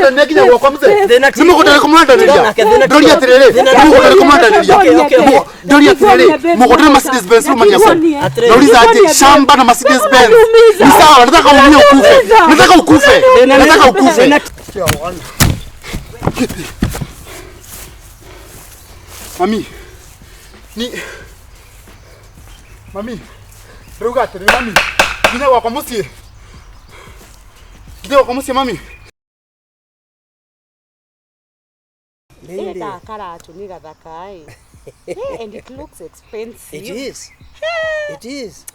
Nimugote nekinya gwakwa mzee. Nimugote kumwandaria. Ndoria tiriri. Nimugote kumwandaria. Ndoria tiriri. Mugote Mercedes Benz umanyasa. Nauliza aje shamba na Mercedes Benz. Ni sawa, nataka umie ukufe. Nataka ukufe. Nataka ukufe. Mami. Mami. Rugate, mami. Nginya gwakwa muciĩ. Nginya gwakwa muciĩ mami. Enda karatu ni gathaka and it looks expensive. It is. It is.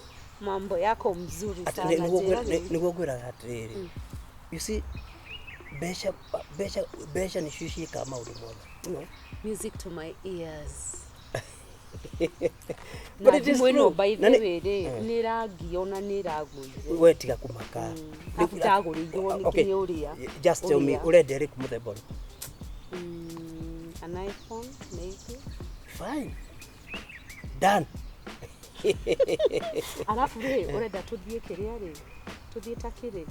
Mambo yako mzuri sana. Niguo ngwiraga atiriri. You see, besha ni shushi kama uri mwana. You know? Music to my ears. But it is true. By the way, niragiona niragui. We tiga kumaka. Okay. Just tell me, ule Derek Muthebon. An iPhone, maybe. Fine. Done. Alafu we urenda tuthie kiria ri tuthie takiri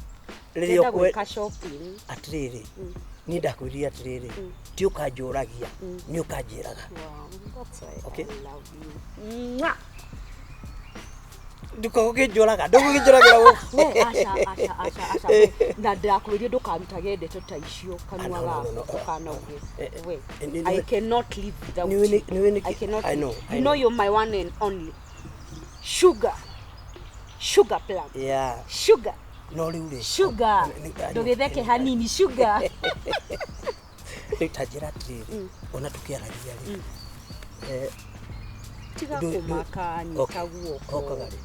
Rĩrĩa gwĩka shopping atiriri ni ndakwiria atiriri ti ukanjuragia ni ukanjiraga. That's why okay. I love you. Ndukogijuraga ndugijuragira wo asha na ndakwiria ndukarutage ndeto ta icio kanua gako kana uge we I cannot live without you. I cannot. You know you're my one and only sugar plant. Yeah, sugar no riure sugar ndugitheke hanini sugar itajira atiriri ona tukiaragia ri tiga kumaka nyita guoko okagari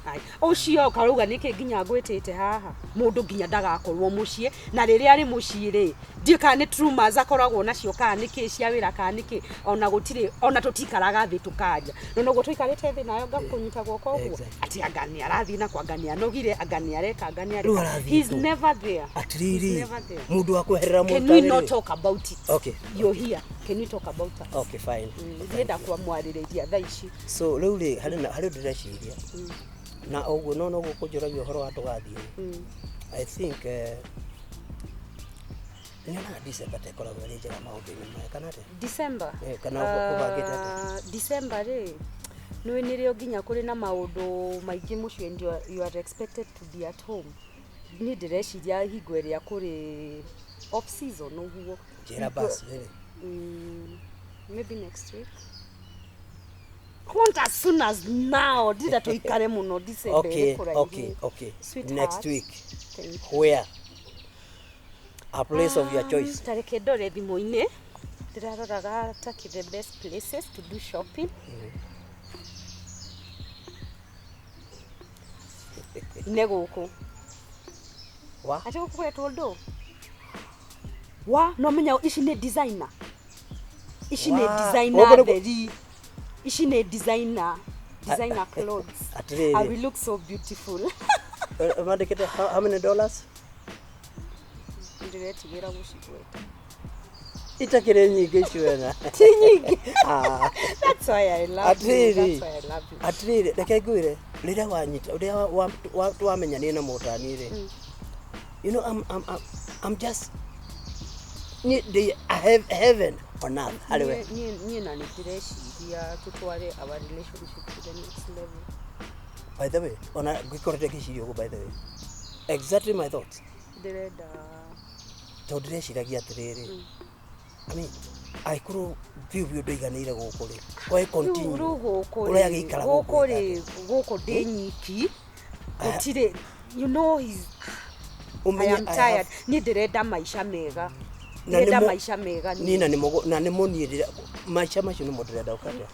ai ucio karuga niki nginya ngwitite haha mundu nginya ndagakorwo mucie na riria ari mucie ri ndika ni traumas akoragwo nacio kana niki cia wira kana niki ona gutire ona tutikaraga thi tukanja no guo tuikarite thi nayo ngakunyita gwoko guo ati angani arathi na kwangani anogire angani areka angani areka he's never there atiriri mundu akweherera mundu. Can we not talk about it? Okay, you're here, can we talk about it? Okay, fine. Ndienda kwa mwaririria tha ici so riu ri hari ndireciria na oguo no gukujuragia uhoro wa tugathie. I think nina December tekoragwo ri njega maundu-ini maya kana te December kana kubangite December ri no nirio nginya kuri na maundu maingi mucio ndio you are expected to be at home. Ni ndireciria hingo iria kuri off season uguo jera bus really maybe next week. As soon as now, did that we carry muno December. Okay. Next week. Where? A place of your choice. Tareke dore thimo-ini. Ndiraroraga take the best places to do shopping. Neguku. Wa? Ati gukugwetwo ndo. Wa no menya ici ni designer. Ici ni designer theri. Ici ni designer clothes. I will look so beautiful. How many dollars? Ndiretigera gucigweta. Itakire nyingi icio Ti nyingi. That's why I love you. That's why I love you. Atiriri reke ngwire riria wanyita uria wamenya ni na mutani ri. You know I'm just I have heaven on earth. Hallelujah. Ni na ndireciria tutware our relationship to the next level. By the way, ona gikorete gicirio by the way. Exactly my thoughts. Ndirenda to ndireciria atiriri. I mean, I could view ndoiganire guku ri. Why continue? Uria gikara guku ri guku ndinyiki. Utire you know I am tired. Ni ndirenda maisha mega. Ndirenda maisha mega ni na ni monire maisha macio ni ndirenda ukata.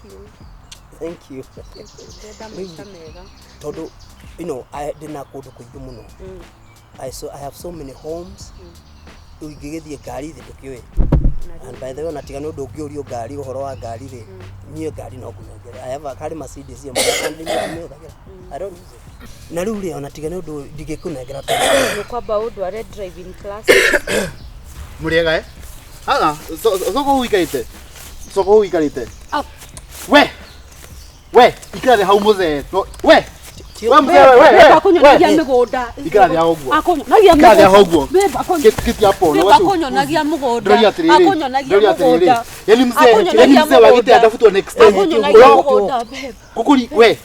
Thank you. Ndirenda maisha mega. Todo you know I didn't kundu kuingi muno. I have so many homes. Ugigithie ngari thi tukiwe. And by the way natigana undu ungiurio ngari uhoro wa ngari ri nie ngari no kunengera. I have a car Mercedes ya I don't use it. Na riu ri ona tigana undu ndigikunengera to. Ni kwamba undu are driving class. Muriega soko uikarite we ikare hau muthe we Wewe mzee wewe. Akonyonagia migunda. Ikaria hogwo. Akonyonagia migunda. Ikaria hogwo. Beba Kiti hapo na wacho. Akonyonagia migunda. Akonyonagia migunda. Yani mzee wagite atafutwa next time. Akonyonagia migunda beba. Kukuri we.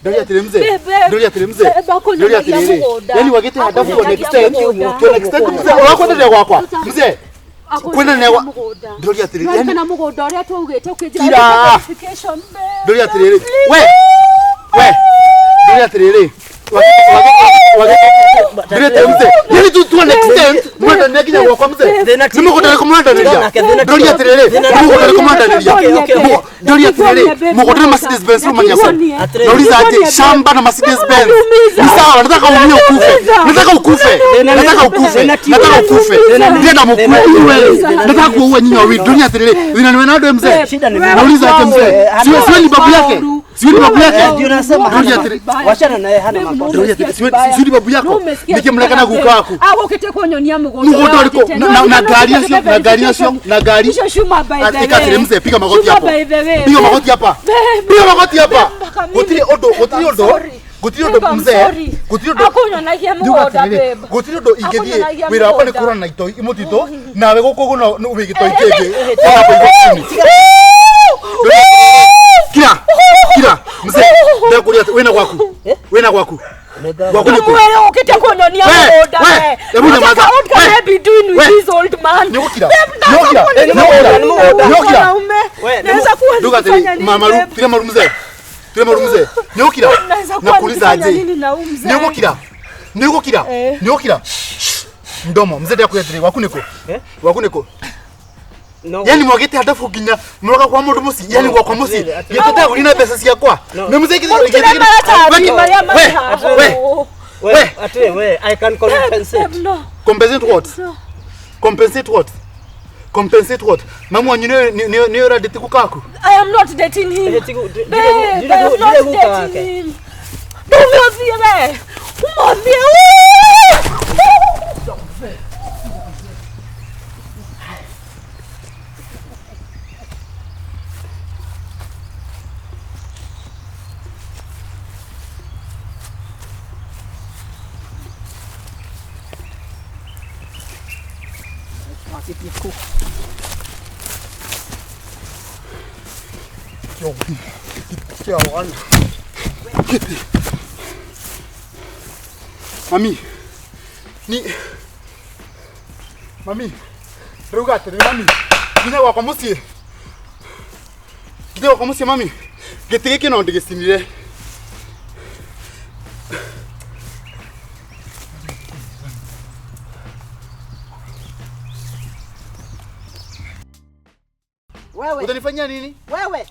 Ndoria tiri mzee. Ndoria tiri. Yani wagite atafutwa next time. To next time mzee wakwenda gwakwa. Mzee. Kwenda newa. Ndoria tiri. Yani na mugunda uria twaugite ukijira verification. Ndoria tiri. We. Ndoria tiri. Wagite mzee. Yani to next time mwenda neginya gwakwa mzee. Nimugunda kumanda niria. Ndoria tiri. Nimugunda kumanda niria. Ndoria tiri. Mugunda Mercedes Benz umanya kwa. Nauliza aje shamba na Mercedes Benz. Ni sawa nataka umie ukufe. Nataka ukufe. Nenda mkuu wewe. Nataka kuua nyinyi wawili. Ndoria tiri. Zinaniwe na ndo mzee. Nauliza aje mzee. Sio ni babu yake. Sio ni babu yake. Ndio nasema ndoria tiri. Wachana naye hana makosa. Ndoria tiri. Sio ni babu yako. Nikimleka na guka wako. Agokete kunyonia mugunda. Mugunda uliko na gari. Shuma by the way. Ikatiri mzee piga magoti hapo. Piga magoti hapa. Gutiri odo mzee. Akonyonagia mugunda beba. Gutiri odo ingethie wira wakwa ni kurana na ito imutito nawe gukugu no ubigito ikenge. Hapo igotini. Kira mzee ndakuria wena gwaku. Gwaku niko. Wewe ukite kunyonia mugunda. What can I be doing with this old man? Nyokira. Naweza kuwa Duga tiri mamaru tire maru mzee. Nyokira. Nakuuliza aje. Nyokira. Mdomo mzee ndakuria tiri waku niko. No. Yani mwagete hadafu ginya mroka kwa mundu musi yani kwa musi yetata kulina pesa ciakwa ne mzee kizi we I can compensate what mamu wanyu ne ora date kukaku. I am not dating him. Mami, Rugate, mami. Gina wa kwa musie mami. Gete geke no ndigesinire. wewe. Utanifanyia nini? Wewe.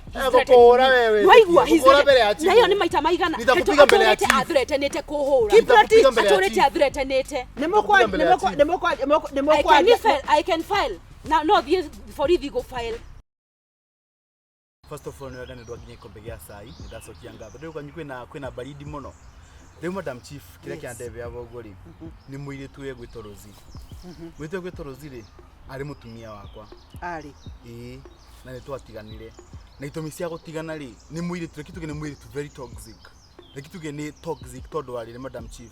Bora wewe. Waigwa hizo. Mbele ya Na hiyo ni maita maigana. Nitakupiga mbele ya chief. Athreatenete kuhura. Atorete athreatenete. I can file. Now no for you go file. First of all, nenda ndo aginye kompegea sai, ndasokia ngaba. Ndio kwina baridi muno. Rĩu madam chief kire kya ndebe abo gori ni muiritu ye gwitorozi. Gwite gwitorozi ri ari mutumia wakwa. Ari. Na ni twatiganire. Na itumi cia gutigana ri ni muiritu kituge ni muiritu very toxic. Kituge ni toxic todo ari madam chief.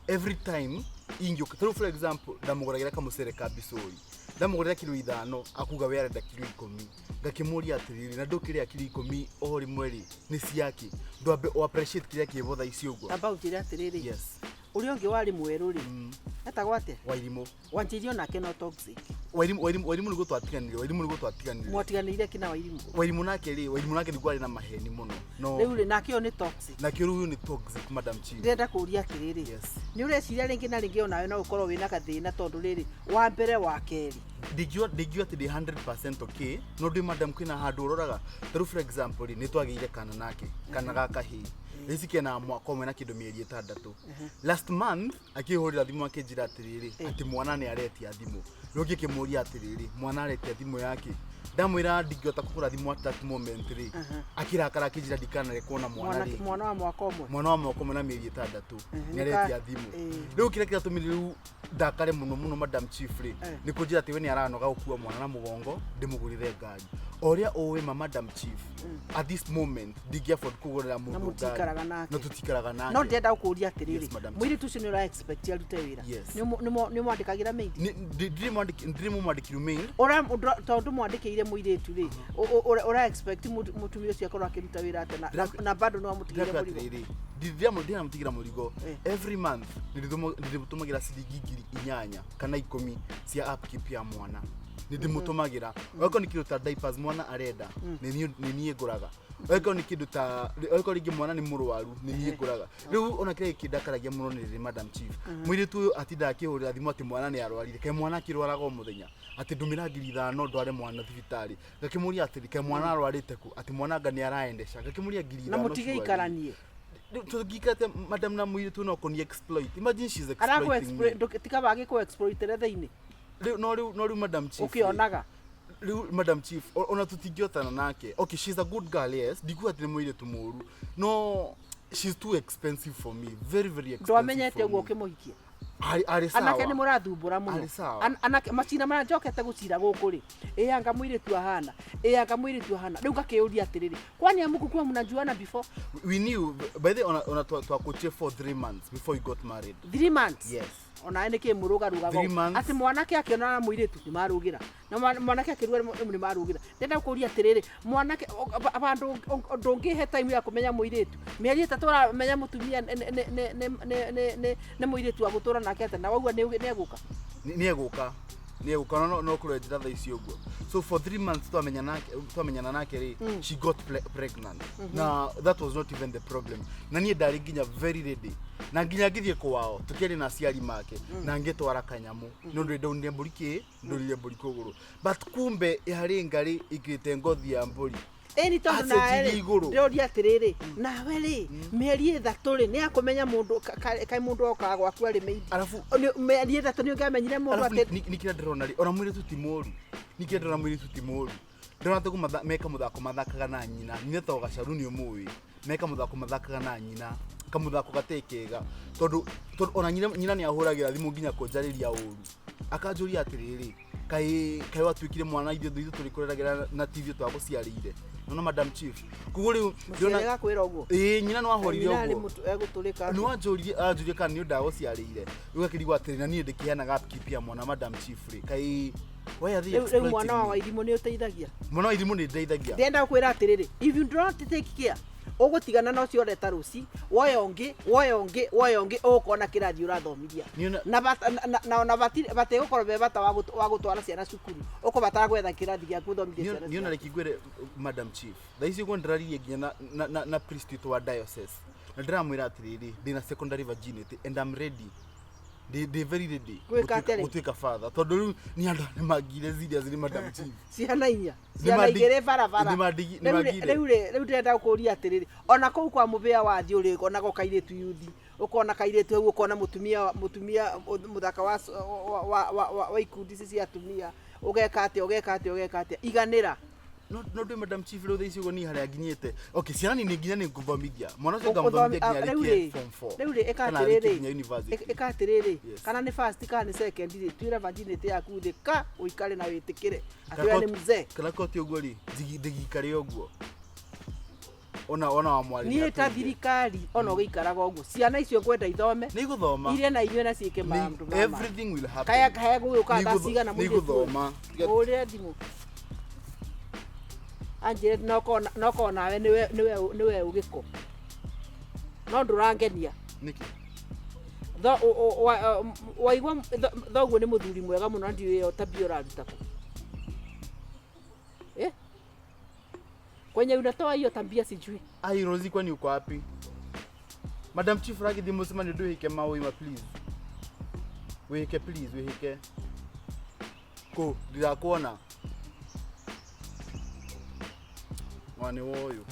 Every time ingyo for example ndamuguragira kamusere ka bisoi. Ndamugurira kilo 5 akuga we arenda kilo 10. Ngakimuria atiriri na ndokire akili 10 ori mweri ni ciaki. Ndwambe o appreciate kile kibotha icio ugo. About ira atiriri. Yes. Uri ongi wari mweru ri. Etagwo ate? Wairimo. Wanjirio nake no toxic. Wairimo nigo twatiganire. Mwatiganire kina wairimo. Wairimo nake ni gwari na maheni muno. No. Riu nake o ni toxic. Nake riu ni toxic madam chief. Ndenda kuria atiriri. Yes. Ni ureciria ringi na ringi onawe no ukorwo wina gathina tondu riri wa mbere wa keri. Digio ati 100% okay. No ndi madam kwina handu uroraga. For example ni twageire kana nake. Kana gaka hi. Isi na mwaka umwe na kindu mieri 6 last month akihurira thimu akinjira atiriri ati mwana ni aretia thimu nongi kimuria atiriri mwana aretia thimu yake ndamwira ndingota kugura thimu at that moment ri akirakara akinjira ndikana rekona mwana wa mwaka umwe na mieri 6 ni aretia thimu riu kira kira tumiriru ndakare muno madam chief ri ni kunjira ati we ni aranoga gukua mwana na mugongo ndimugurire ngari oria owe madam chief at this moment ndingia afford kugurira mundu ngari no tutikaraga nake no ndenda gukuria atiriri mwiri tucio ni ura expect ya rute wira ni mwandikagira mail ndirimu mwandikiru mail ora tondu mwandikire muiretu ri ora expect mutumio cio akorwa akiruta wira atena na bado no mutigire murigo ndira mutigira murigo every month ndirimutumagira ciringi 8 kana 10 cia upkeep ya mwana ndimutumagira wako ni kindu ta diapers mwana arenda ni nie nguraga wako ni kindu ta wako ringi mwana ni murwaru ni nie nguraga riu ona kire kidakaragia muno ni madam chief mwiritu atinda akihurira thimu ati mwana ni arwarire ke mwana akirwaraga o muthenya ati ndumira 5,000 ndware mwana thibitari ngakimuria ati ke mwana arwarite ku ati mwana nga ni araendesha ngakimuria 5,000 na mutige ikaranie tugikate madam na mwiritu no koni exploit imagine she's exploiting me tikabage ko exploit retheine no madam chief ukionaga madam chief ona tutingiotana nake okay she's a good girl yes diku ati mwire tumuru no she's too expensive for me very expensive ndo amenyete guo kimuhikia anake ni murathumbura muno anake macina mara njokete gucira gukuri anga mwire tu ahana riu ngakiuria atiriri kwani amuku kwa mnajuana before we knew by the ona twakuchie for 3 months before we got married 3 months yes ona ene ke muruga ati mwanake akiona na muiretu ni marugira na mwanake akirua ni marugira ndenda kuria atiriri mwanake abandu ndongihe time ya kumenya muiretu mieri 3 uramenya mutumia ne muiretu agutura nake ate na wauga ni eguka no kurenjira tha icio guo so for 3 months twamenyana nake ri she got pregnant na that was not even the problem na nie ndari nginya very ready na nginya ngithie kwao tukiari na ciari make na ngitwara kanyamu no ndonire mburi ndorire mburi kuguru but kumbe ihari ngari ikite ngothi ya mburi eni tondu na ndoria atiriri nawe ri mieri 3 ri ni akumenya mundu kai mundu okaga gwaku ari meidi alafu mieri 3 ni ungamenyire mundu ati nikira ndirona ri ona mwire tutimoru ndona tuku meka muthako mathakaga na nyina to gacaru ni umuwi meka muthako mathakaga na nyina kamuthako gatekega tondu ona nyina ni ahuragira thimu nginya kunjariria uru akanjuria atiriri kai watwikire mwana ithu turikoreragira na TV twaguciarire no madam chief kuguri ndona kwira uguo nyina no ahorire uguo ni mutu egutulika no anjurie kana ni ndaguciarire ugakirigwa atirina ni ndikiana upkeep ya mwana madam chief ri kai why are they exploiting mwana wa irimu ni uteithagia mwana wa irimu ni ndeithagia ndenda kwira atiriri if you don't take care ogutigana no cio reta ruci woyongi ukona kirathi urathomithia na bate gukorwo be bata wa gutwara ciana cukuru uko batara gwetha kirathi gya kuthomithia ciana ni ona rekigwere madam chief thaisi gwo ndiraririe nginya na priest wa diocese na ndiramwira atiriri ndina secondary virginity and I'm ready they very ready gutwika father tondu ni andu ni magire zidia ziri madam chief ciana igere bara riu ndenda kuria atiriri ona kuu kwa mubea wa thi uri ona go kairetu yuthi ukona kairetu hau ukona mutumia muthaka wa ikundi cia atumia ugeka atia iganira no do madam chief ro thisi go ni haria nginyete okay ciana ni nginya ni nguthomithia mwana ucio ngamuthomithia nginya form 4 riu ekatiriri kana ni first kana ni second ri twira virginity yaku thika uikare na witikire atwa ni mzee kala koti uguo ri ndigikare uguo ona wa mwari ni ta thirikari ona ugiikaraga uguo ciana icio kwenda ithome ni guthoma iria na inywe na ciike maundu mama everything will happen kaya guka gaciga na mwiri ni guthoma uria ndimu anje noko nawe niwe ugiko no ndurangenia niki waigwa thoguo ni muthuri mwega muno ndiyo tabia uraruta kwenye unatoa hiyo tabia sijui ai Rozi kwani uko wapi madam chief ragi di musema ni dohike mawe please wehike ko ndirakuona wani woyo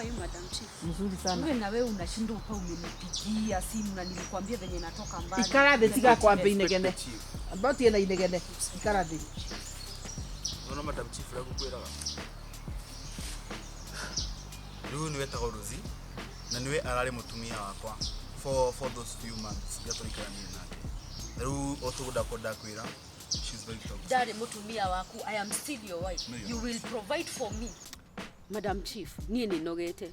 are you, Madam Chief? Mzuri sana. Wewe na wewe unashinda upa umenipigia simu na nilikwambia venye natoka mbali. Ikara de siga kwambe inegene. About yena inegene. Ikara de. Nono Madam Chief la kukwera. Riu niwe Tagorozi na niwe arare mutumia wakwa for those few months gatorikana ni nake. Riu otuguda koda kwira. She's very toxic. Daddy mutumia waku, I am still your wife. No, you will provide for me. Madam Chief, nie ni nogete.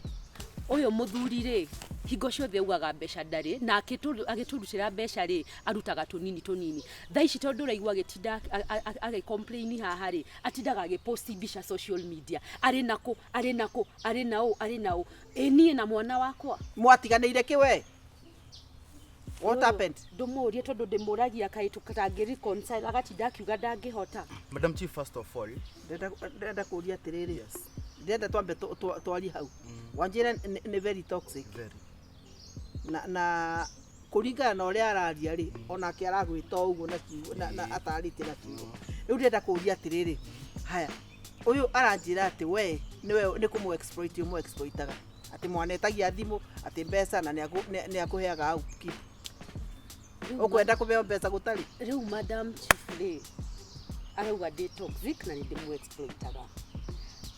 Oyo muthuri ri hingo ciothe ugaga mbeca ndari na agiturutira mbeca ri arutaga tunini thaici tondu raigua gitinda age complain haha ri atindaga agiposti mbica social media ari nao nie na mwana wakwa mwatiganire kiwe. What happened? Ndumurie tondu ndimuragia kaitu katangi reconcile agatinda akiuga ndangihota. Madam Chief, first of all, ndenda kuria atiriri. Yes. Ndenda twambe twari hau. Wanjira ni very toxic. Very. Na kuringana na uria araria ri onake aragwita uguo na kiugo na atarite na kiugo. Riu ndenda kuria atiriri. Haya. Uyu aranjira ati we ni kumu exploitaga. Ati mwanetagia thimu ati mbeca na ni akuheaga upkeep. Ukwenda kubeo mbeca gutari. Riu Madam Chief ri arauga ndi toxic na ndi mu exploitaga.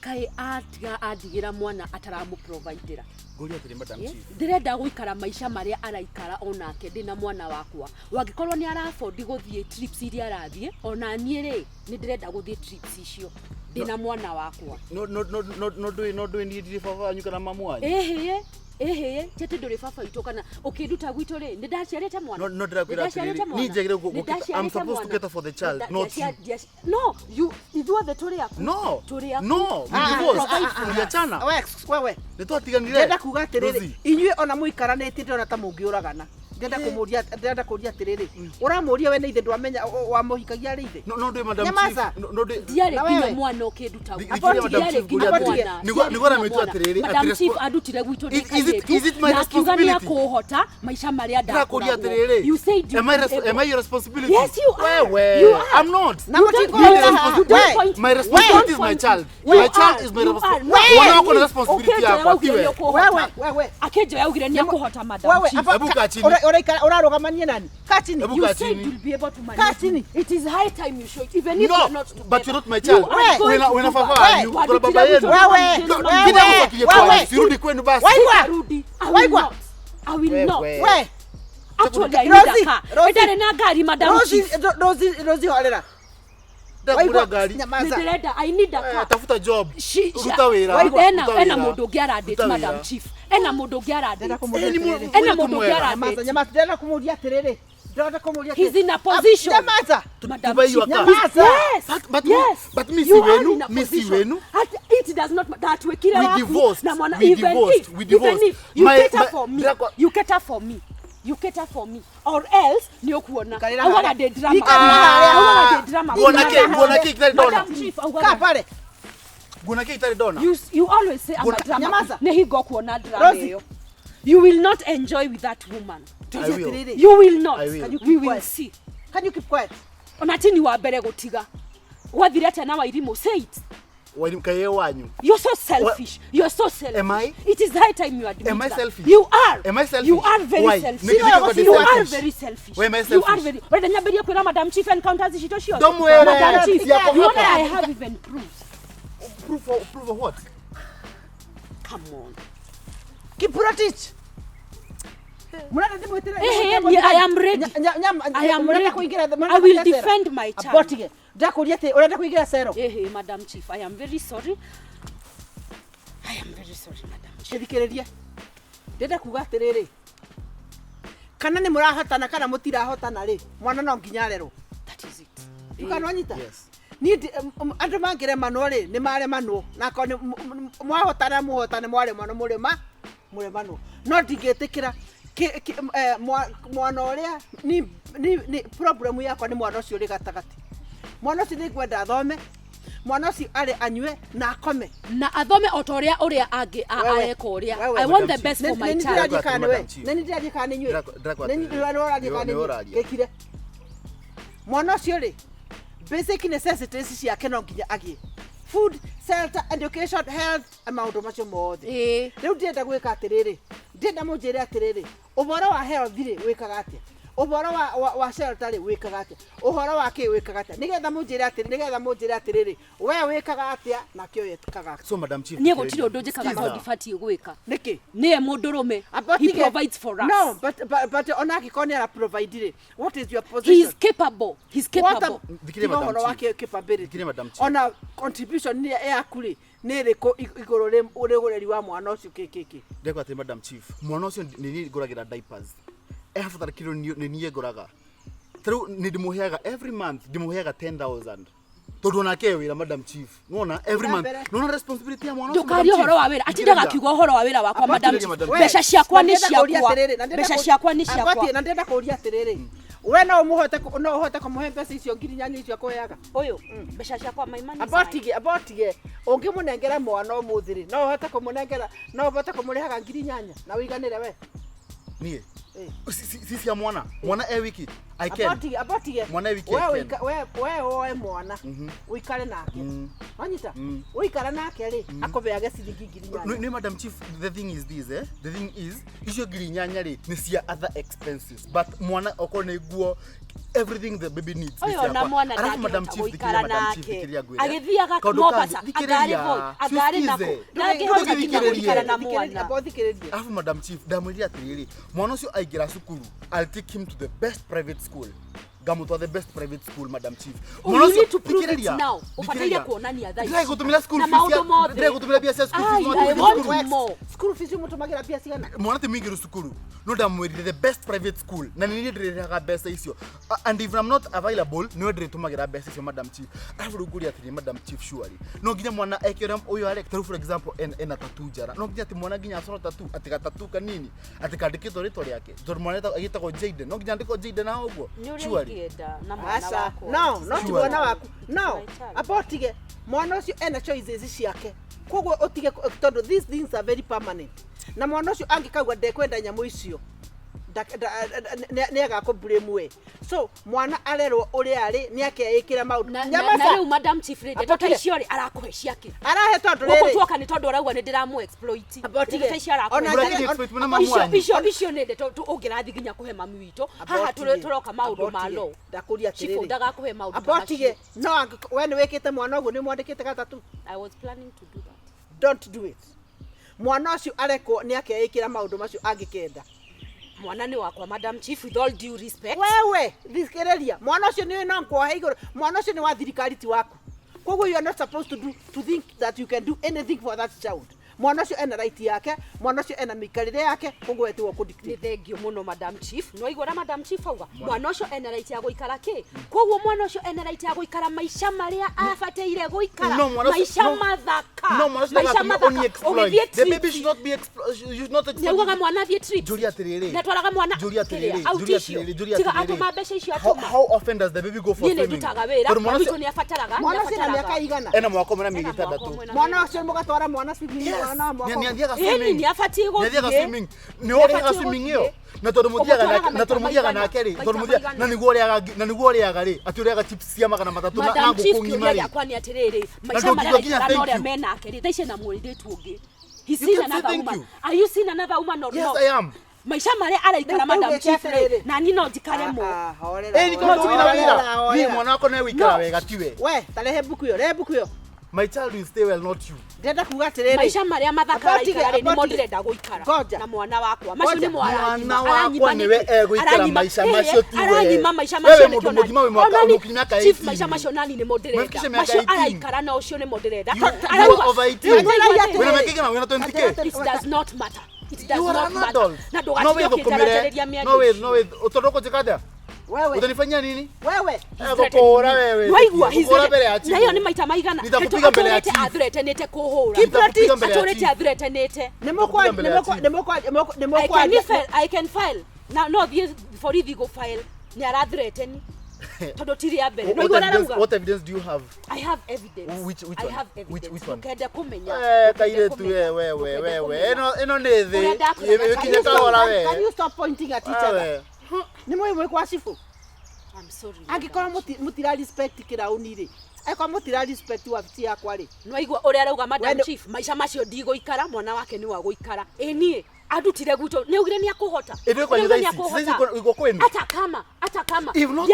Kai adigira mwana ataramu providera. Guri atiri Madam Chief. Ndirenda guikara maisha maria araikara onake ndina mwana wakwa. Wangikorwo ni arafford guthie trips iria arathie ona nie ri ni ndirenda guthie trips icio ndina mwana wakwa. No do ni ndiri baba anyu kana mamu wanyu. Tete nduri baba itu kana ukiduta gwitu ri ndaciarite mwana. No ndirakwira atiri ni njegire I'm supposed to get for the child, not you. Yes. No, you are the turi yaku. No, we divorced. Uliachana. Wewe. Nitwatiganire. Ndenda kuga atiriri. Inyue ona muikaranite ndona ta mungiuragana. Ndenda kuria atiriri. Uramuria we ni ithe ndwamenya wa muhikagia ri ithe. No do Madam Chief. No do. Diare kinya mwana ukiduta. Diare kinya mwana. Nigora metu atiriri. Madam Chief adutire gwitu Is it my responsibility? Kuhota maisha maria ndakora. You said am I your responsibility? Yes, you are. You are. I'm not. My responsibility is my child. My child is my responsibility. Wana wako na responsibility yako kiwe. Wewe. Akejo yaugire ni kuhota Madam Chief. Ebuka chini. Urarogamania nani? Kaa chini. You said you'll be able to manage. It is high time you show it, even if you're not together. But you're not my child. When fafa you kuna baba yenu. Wewe. Sirudi kwenu basi. I will not. Wewe. Actually, I need a car. Edare na gari Madam Chief. Rosie holera. I need a car. Tafuta job. Ruta wira. Ena mundu ngiara date Madam Chief. Ena mundu ngiara date. Ena mundu ngiara date. Nyamaza ndenda kumuria atiriri. He's in a position. Nyamaza. Madam Chief. Yes. But Miss Wenu. It does not that we kill we divorced. We divorced. You cater for me. You cater for me, or else ni okuona. I want the drama. Buona kitari dona. Madam Chief, ka pale. Buona kitari dona. You always say I'm a drama. Nehi go kuona drama hiyo. You will not enjoy with that woman. I will. You will not. We will see. Can you keep quiet? Onatini wa mbere gutiga. Wathire ate na wairimo say it. You're so selfish. You're so selfish. Am I? It is high time you admit that. Am I selfish? You are. Am I selfish? You are very Why? selfish. You are very selfish. Why am I selfish? You are very. Whether nyaberia kwira Madam Chief encounters shito. Don't worry. Madam Chief. You know that I have even proofs. Proof of what? Come on. Keep practice. I am ready. I am ready. I will defend my child. Madam Chief, I am very sorry. I am very sorry, Madam Chief. Ndenda kuga atiriri. Kana ni murahotana kana mutirahotana ri. Mwana no nginya rero. That is it. Ukanonyita? Yes. Ni andu mangire mano ri ni mare mano. Na ko ni mwahotana muhotane mware mano murema mano. No ndingetikira mwana uria ni problem yakwa ni mwana ucio ri gatagati. Mwana ucio ni gwenda athome. Mwana ucio ari anywe na akome. Na athome otoria uria angi aeko uria. I want the best for my child. Neni ndirathika ni nywe. Neni ndirathika ni nywe. Gekire. Mwana ucio ri basic necessities ciake no nginya agie. food, shelter, education, health, maundu macio mothe. Riu ndienda gwika atiriri, ndienda munjire atiriri, uboro wa health ri wikaga atia, uboro wa shelter ri wikaga atia, uhoro wa ki wikaga atia, nigetha munjire atiriri, we wikaga atia na kio yetikaga. So Madam Chief, nie gutiri undu njikaga no ndibati gwika niki nie mundurume, he provides for us. No, but onaki koni ara provide ri, what is your position? He is capable. Uhoro wake capability ona contribution ni yakuri nere ko igoro uregoreri wa mwana ucio kekeke. Ndekwa ati Madam Chief, mwana ucio ni nguragira diapers afatara kilo ni nie nguraga through ni ndimuheaga every month, ndimuheaga 10,000 tondu nake wira Madam Chief, nona every month, nona responsibility ya mwana ucio. Ndukari uhoro wa wira, atindaga kiugo uhoro wa wira wakwa Madam Chief, besha ciakwa ni ciakwa, besha ciakwa ni ciakwa. Abati na ndenda kuria atiriri, we no umuhote kumuhe mbeca icio ngiri nyanya icio akuheaga uyu mbeca ciakwa my money. Abotige ungimunengera mwana umuthiri no uhote kumunengera, no uhote kumurehaga ngiri nyanya na wiganire we nie sisi ya mwana wiki I can abotige mwana wiki we oe mwana uikare nake wanyita uikara nake ri akubeage ciringi ngiri nyanya. No Madam Chief, the thing is this the thing is icio ngiri nyanya ri ni cia other expenses, but mwana okone guo everything the baby needs. Oyo na mwana na Madam Chief uikara nake gwira agithiaga Mombasa agari nako nake hota kinya uikara na mwana abothikiriria. Alafu Madam Chief ndamwira atiriri mwana ucio aigira cukuru, I'll take him to the best private school. Gamuto the best private school Madam Chief. You need to prove it now. Ufatilia kuonania dhaifu. Ndio kutumia school fees. Ndio kutumia pia school fees. School fees mutumagira pia sigana. Mwana timingiru cukuru. No ndamwirire the best private school. Na nini ndiraga best icio. And if I'm not available, no nditumagira best icio Madam Chief. Alafu ruguri atiri Madam Chief surely. No nginya mwana ekera uyu arek for example en tattoo jara. No nginya ti mwana nginya acoro tattoo atika tattoo kanini. Atika ndikito ritwa riake. Tor mwana agitagwo Jaden. No nginya ndiko Jaden na uguo. Surely. No, not mwana waku. No, abotige mwana ucio ena choices ciake. Koguo utige tondu these things are very permanent. Na mwana ucio angikagwa ndekwenda nyamu icio. Nega ko blame we. So mwana arerwo uri ari ni akeikira maundu. Na riu Madam Chief rede toto icio ri arakuhe ciake. Arahe tondu riri. Uko tuoka ni tondu uragwa ni ndiramu exploit. Abotige icio arakuhe. Icio nende to ungirathi ginya kuhe mami wito. Haha turoka maundu malo. Ndakuria tiriri. Chifu ndaga kuhe maundu. Abotige no we ni wekite mwana uguo ni mwandikite gatatu. I was planning to do that. Don't do it. Mwana ucio areko ni akeikira maundu macio angikenda. Mwana ni wakwa Madam Chief, with all due respect. Wewe thikiriria mwana ucio ni no kwa iguru, mwana ucio ni wa thirikari ti waku. Koguo you are not supposed to think that you can do anything for that child. Mwana ucio ena right yake, mwana ucio ena mikarire yake, koguo etiwo ku dictate. Ni thengio muno Madam Chief. No igora Madam Chief auga mwana ucio ena right ya guikara ki. Koguo mwana ucio ena right ya guikara maisha maria afateire guikara. Maisha mathaka. No maisha mathaka. The baby should not be should not exploit. Neuga mwana thie treat. Julia tiriri. Na twaraga mwana. Julia tiriri. Tiga atuma mbeca icio atuma. How often does the baby go for swimming? Ni ndutaga wira. Mwana ni afataraga. Mwana ucio ni miaka igana. Ena mwako mwana miaka 3. Mwana ucio mugatwara mwana swimming mwana mwako. Ni afati go. Ni swimming. Ni ore swimming hiyo. Na tondu muthiaga na keri, tondu muthia na niguo riaga ri atiuriaga chips cia magana matatu na nguku ngima ri. Kwani atiriri maisha mara na ore mena keri thaice na mwiritu ungi. He's seen another woman. Are you seeing another woman or no? Yes, I am. Maisha mare araikara Madam Chief na ni no dikare mo. Ni tondu wira. Ni mwana wako na wikara wega tiwe. We, tarehe buku yo. My child will stay well, not you. Ndenda kuga atiriri. Maisha maria mathaka araikara ni mo ndirenda guikara. Na mwana wakwa. Macio ni mwana wakwa niwe egwikara maisha macio tiwe. Aranyima maisha macio ni mundu mugima we mwaka miaka 18. Chief maisha macio nani ni mo ndirenda. Macio araikara na ucio ni mo ndirenda. Over 18. Wewe umekigana wewe na 20k. It does not matter. It does not matter. Na ndo no way utodoko jikada. Wewe utanifanyia nini? Wewe ngokora wewe. Waigua na hiyo ni maita maigana. Nitakupiga mbele ya chief. Athretenete kuhura. Atorete athretenete. I can file. No for if you go file. Ni arathreteni. Todo tiri abere. No igora rauga. What evidence do you have? I have evidence. Which one? I have evidence. Which one? Kenda kumenya. Kaire tu wewe. Eno ni thi. Yekinya kahora we. Can you stop pointing at each other? Ni mwe kwa sifu. I'm sorry. Angikora mutira respect kirauni ri. eko mutira respect wa fiti yakwa ri no igwa uri arauga madam chief maisha macio ndigo ikara mwana wake ni wa guikara nie adutire guto ne ugire ni akuhota ebe kwa nyitha sisi iko kwenu hata kama if not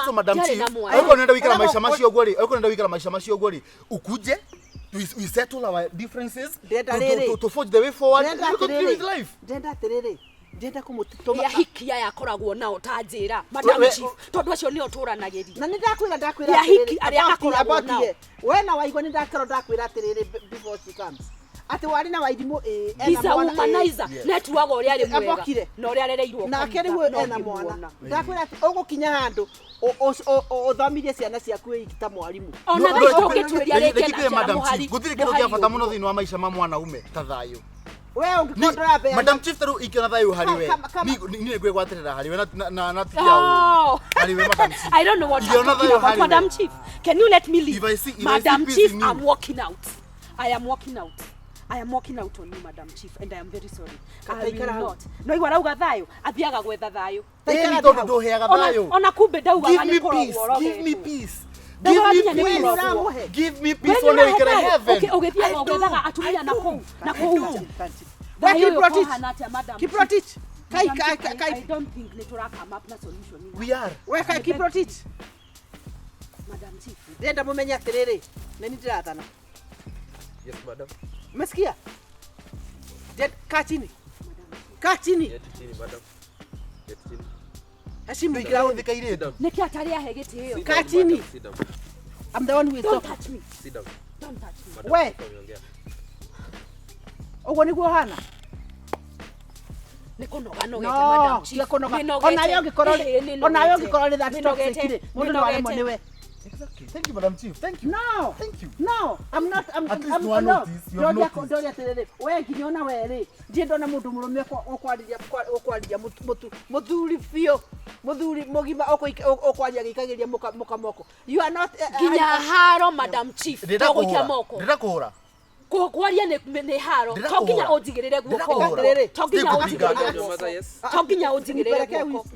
so madam chief ayuko nenda wikara maisha macio gwori ayuko nenda wikara maisha macio gwori ukuje we settle our differences to forge the way forward to live with life ndenda kumutitoma ya hikia yakoragwo nao tanjira madam chief tondu acio ni oturanagiri na ndakwira ya hiki aria akoragwo nao we na waigwa ni ndakwira atiriri before she comes ati wari na wairimu ena mwana humanizer netwaga uri ari mwega na uri arereirwo na keri we ena mwana ndakwira ati ugukinya handu uthomirie ciana ciaku ikita mwarimu ona gito gitwiria reke madam chief gutire kitu kia bata muno thini wa maisha ma mwana ume ta thayo we ungikondora be madam chief taru ikiona thayo hari we ni ngwe gwatirira hari we na tiao hari we madam chief I don't know what you're talking about madam chief can you let me leave madam chief I'm walking out I am walking out on you madam chief and I am very sorry I will not no igwa rauga thayo athiaga gwetha thayo ndo heaga thayo ona kumbe ndauga ni korwo give me peace Give me peace when we get heaven. Okay, ogethia ogethaga atumia na kou. Kiprotich. Kai. I don't think netura come up na solution. We are. We kai Kiprotich. Madam chief. Ndenda mumenya atiriri. Nani ndirathana. Yes madam. Umesikia? Kaa chini. Kaa chini. Get chini madam. Get chini. Heshimu igira thikaire. Niki atari ahe gitio. Kaa chini. I'm the one who is talking. Don't touch me. Sit down. Don't touch me. Madam, we. Ogo niguo hana. Nikunoga madam chief. Ona yo ngikoro ri that toxic ri. Mundu no aremo niwe. Exactly. Thank you madam chief. Thank you. No. Thank you. No, I'm not. I'm no. Ndoria terere. We nginyona we ri. Ndie ndona mundu murume okwarija muthuri fio. Muthuri mogima okwarija gikagiria muka moko. You are not ginya haro madam chief. Togokia moko. Ndirakuhura. Kugwaria ne haro. Toginya onjigirire guoko. Toginya onjigirire guoko.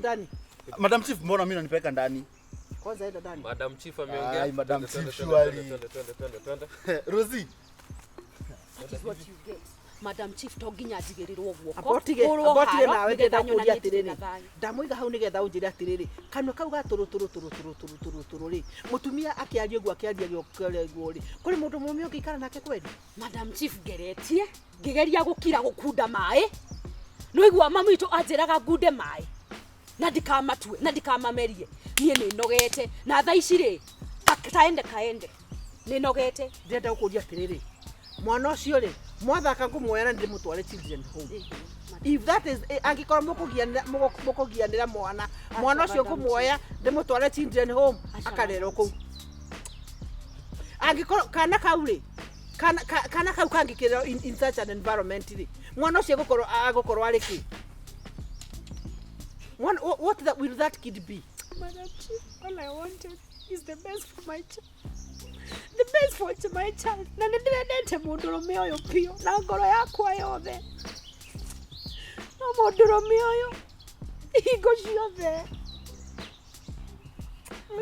Madam chief, mbona mimi nanipeleka ndani? Kwanza enda ndani. Madam chief ameongea. Ai madam chief surely. Rosie. That is what you get. Madam chief toginya ajigirirwo guoko. Abortige nawe ngetha kuria atiriri. Ndamuiga hau nigetha unjire atiriri. Kanwa kau ga turu ri. Mutumia akiaria guo ri. Kuri mundu mume ukikara nake kweli. Madam chief geretie. Ngigeria gukira gukunda mai. No igwa mamu itu anjiraga ngunde mai. Na ndikamatue na ndikamamerie nie ni nogete na tha ici ri kaende ni nogete ndenda gukuria atiriri mwana ucio ri mwathaka ngumuoya na ndimutware children home if that is angikora mukugianira mwana ucio ngumuoya ndimutware children home akarero ku angikora kana kauri kana kau kangikira in such an environment ri mwana ucio gukorwo ari ki what will that kid be? Madam Chief, all I wanted is the best for my child. The best for my child. Na ndirendete mundurume oyo pio na ngoro yakwa yothe. Na mundurume oyo igo ciothe.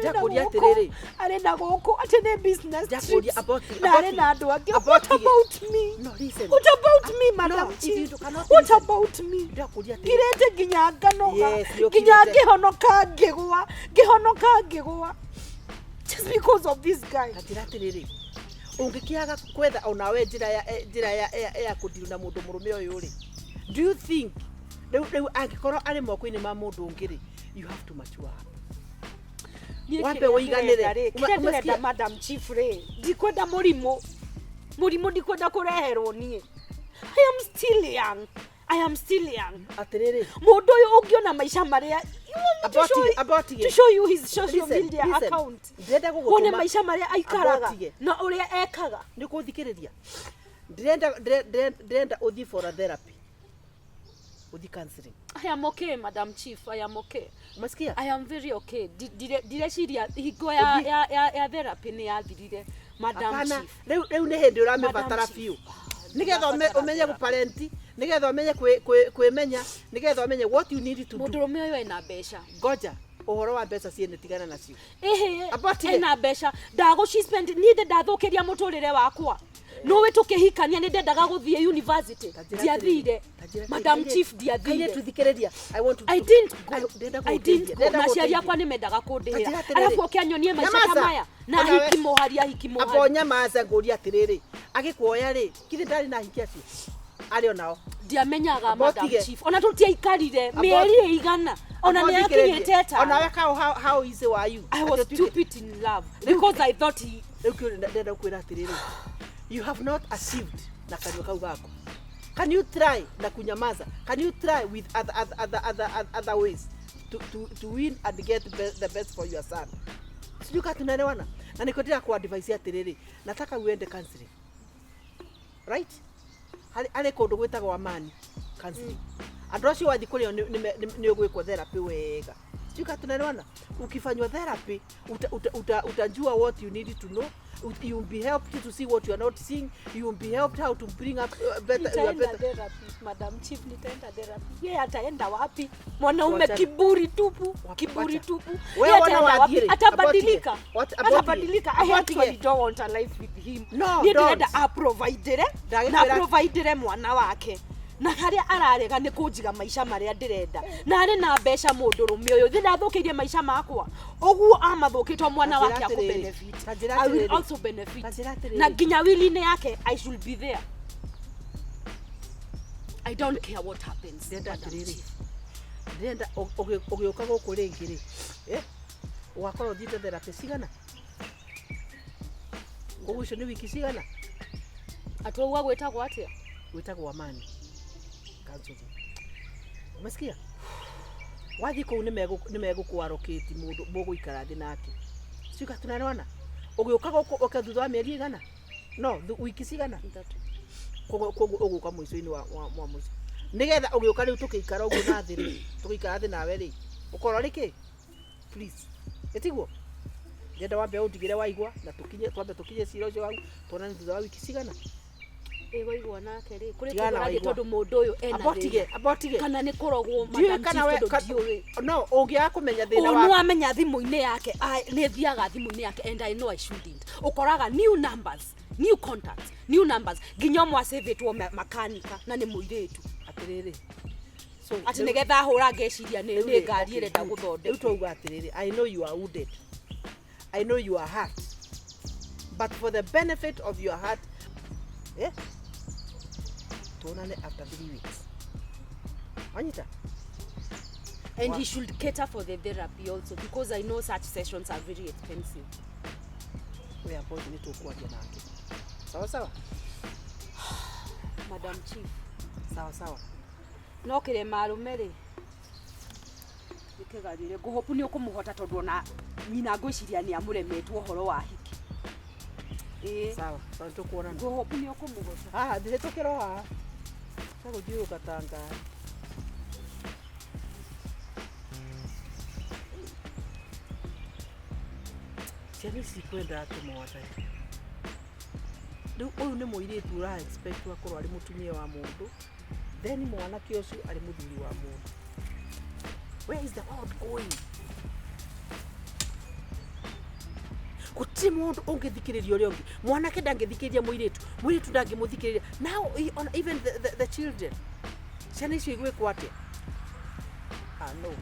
Jakuria tiriri. Arenda goko atene business. Jakuria about what about me? No, listen. What about me, Madam Chief? What about me? Jakuria tiriri. Kirete ginya nganoga. Ginya gihonoka ngigwa. Just because of this guy. Katira tiriri. Ungikiaga kwetha onawe njira ya kudiru na mundu murume oyo ri. Do you think angikoro ari moko-ini ma mundu ungiri you have to mature? Wape woiganire umesikia Madam Chief re ndikwenda murimo ndikwenda kureherwo nie I am still young atiriri mundu uyu ungiona maisha maria about to show you his social media account ndenda gugutuma one maisha maria aikaraga na uria ekaga ndikuthikiriria ndenda uthi for a therapy uthi counseling. I am okay, Madam Chief. I am okay. Umesikia? I am very okay. Direciria higo ya therapy ni yathirire, Madam Chief. Reu ne hindi uramebatara fiu. Nigetha umenye guparenti, nigetha umenye kwimenya, nigetha umenye what you need to do. Mundurume uyu ena besha. Goja. Ohoro wa mbeca ciene tigana nacio. Ena mbeca ndago she spend ninde ndathukiria muturire wakwa. No we tukihikania ninde ndaga guthie university. Diathire. Madam Chief diathire. Tuthikereria. I didn't. Na ciaria kwa nimendaga kundihira. Alafu ukianyonie maisha kama ya. Na hikimo haria. Abonya maza nguria atiriri. Agikuoya ri. Kithi ndari na hikia cio. Ari onao. Ndiamenyaga Madam Chief. Ona tutiaikarire mieri igana. Ona ni akinyete ta. Ona weka how easy were you? I was stupid in love because I thought he ndenda kwira atiriri. You have not achieved na kanyo kau gako. Can you try na kunyamaza? Can you try with other ways to win and get the best for your son? Sijuka tunaelewana. Na nikotira kwa advice atiriri. Nataka uende counseling. Right? Ale kondo gwetagwo amani counseling. Andũ acio wathi kũrĩa nĩ ũgwĩkwo therapy wega. Sijuka tunaelewana. Ukifanywa therapy utajua what you need to know. You will be helped to see what you are not seeing. You will be helped how to bring up better therapy. Madam Chief nitaenda therapy. Yeye ataenda wapi? Mwanaume kiburi tupu. Wewe wana wapi? Atabadilika. I actually don't want a life with him. No, don't. Provide mwana wake. Na haria ararega ni kunjiga maisha maria ndirenda na ari na mbeca mundu rume uyu thina thukirie maisha makwa oguo amathukitwo mwana wake aku benefit. I will also benefit na ginya wili-ini yake I should be there. I don't care what happens. Ndenda ogioka guku ringi ri ugakorwo thite therapy cigana kugucio ni wiki cigana atauga gwetagwo atia gwetagwo amani. Umesikia? Wathi kuu nimegũkwaroketi mundu mũgũikara thĩ nake. Sika tunaelewana? Ũgĩũka ũkathutha wa mĩeri igana? No, wiki cigana? Ũgũka mũico-inĩ wa mũico. Nigetha ũgĩũka rĩu tũkĩikara ũguo na thĩ rĩ, tũgĩikara thĩ nawe rĩ. Ũkorwo rĩkĩ? Please. Etiguo? Ndenda wambe ũndigĩre waigua na twambe cira ũcio wau tuonane thutha wa wiki cigana? Egoigwa nake ri kuri tugarathi tondu mundu uyu ena abotige kana ni kurogwo Madam Chief tondu no ungia kumenya thina wa no amenya thimu-ini yake ni thiaga thimu-ini yake and I know I shouldn't. Ukoraga new numbers, new contacts, new numbers ginya mwa save it wo makanika na ni muiretu atiriri so ati nigetha hura ngeciria ni ngari irenda guthondeka utauga atiriri. I know you are wounded, I know you are hurt, but for the benefit of your heart tuonane after 3 weeks. Anita. And he should cater for the therapy also because I know such sessions are very expensive. We are both need to kuambia nake. Sawa. Madam Chief. Sawa. No kire marume ri. Nikegarire nguhopu ni ukumuhota tondu na nyina ngwiciria ni amuremetwo horo wa hiki. Sawa, tukuona. Nguhopu ni ukumuhota. Ndire tukiro haha. Sasa ndio ukatanga. Ciana cikwenda atumwata. Riu uyu ni muiritu ura expect akorwo ari mutumia wa mundu, then mwanake ucio ari muthuri wa mundu. Where is the world going? Kuti mundu ungithikiriria uri ungi mwanake ndangithikiriria muiritu ndangimuthikiriria. Now even the children ciana icio igwikwo atia? No.